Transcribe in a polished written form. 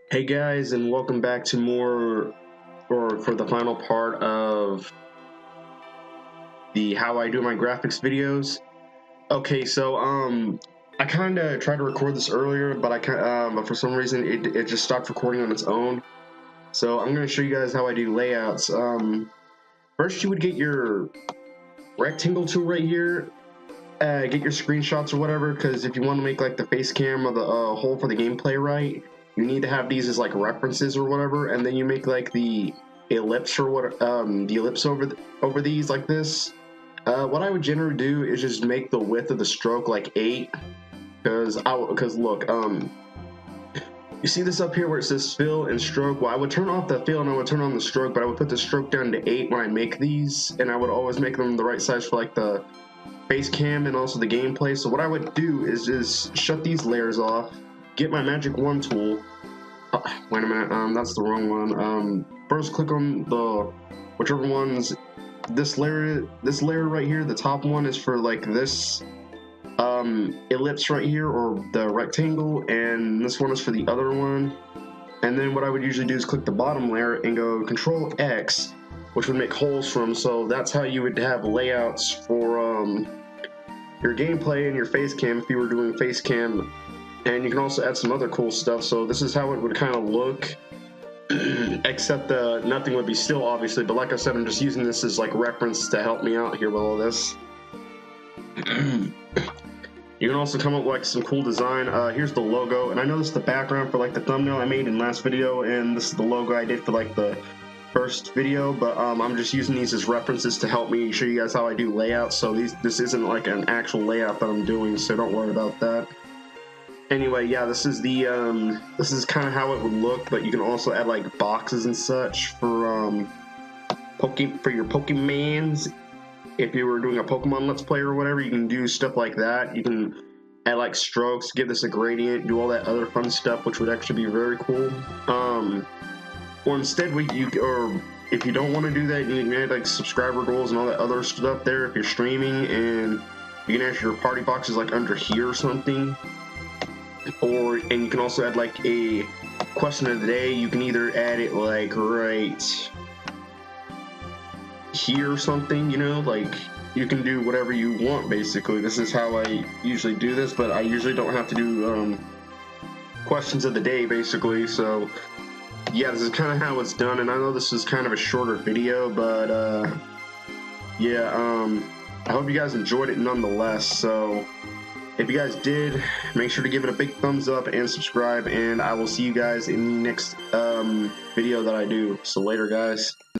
Hey guys, and welcome back to more, or for the final part of the how I do my graphics videos. Okay, so I kind of tried to record this earlier, but but for some reason it just stopped recording on its own. So I'm gonna show you guys how I do layouts. First you would get your rectangle tool right here. Get your screenshots or whatever, because if you want to make like the face cam or the hole for the gameplay right, you need to have these as like references or whatever, and then you make like the ellipse or what the ellipse over these like this. What I would generally do is just make the width of the stroke like 8, because look, you see this up here where it says fill and stroke. Well, I would turn off the fill and I would turn on the stroke, but I would put the stroke down to 8 when I make these, and I would always make them the right size for like the face cam and also the gameplay. So what I would do is just shut these layers off, get my magic wand tool. Wait a minute, that's the wrong one. First click on the whichever one's this layer right here. The top one is for like this ellipse right here, or the rectangle, and this one is for the other one. And then what I would usually do is click the bottom layer and go Control X, which would make holes for them. So that's how you would have layouts for your gameplay and your face cam if you were doing face cam. And you can also add some other cool stuff. So this is how it would kind of look, except nothing would be still, obviously. But like I said, I'm just using this as like reference to help me out here with all this. You can also come up with like some cool design. Here's the logo, and I know this is the background for like the thumbnail I made in last video, and this is the logo I did for like the first video, but I'm just using these as references to help me show you guys how I do layouts. So this isn't like an actual layout that I'm doing, so don't worry about that. Anyway, yeah, this is kind of how it would look, but you can also add like boxes and such for your Pokemans. If you were doing a Pokemon Let's Play or whatever, you can do stuff like that. You can add like strokes, give this a gradient, do all that other fun stuff, which would actually be very cool. Or instead, if you don't want to do that, you can add like subscriber goals and all that other stuff there if you're streaming, and you can add your party boxes like under here or something. And you can also add like a question of the day. You can either add it like right here or something, you know, like you can do whatever you want basically. This is how I usually do this, but I usually don't have to do questions of the day basically. So yeah, this is kind of how it's done, and I know this is kind of a shorter video, but yeah, I hope you guys enjoyed it nonetheless. So if you guys did, make sure to give it a big thumbs up and subscribe, and I will see you guys in the next video that I do. So later, guys.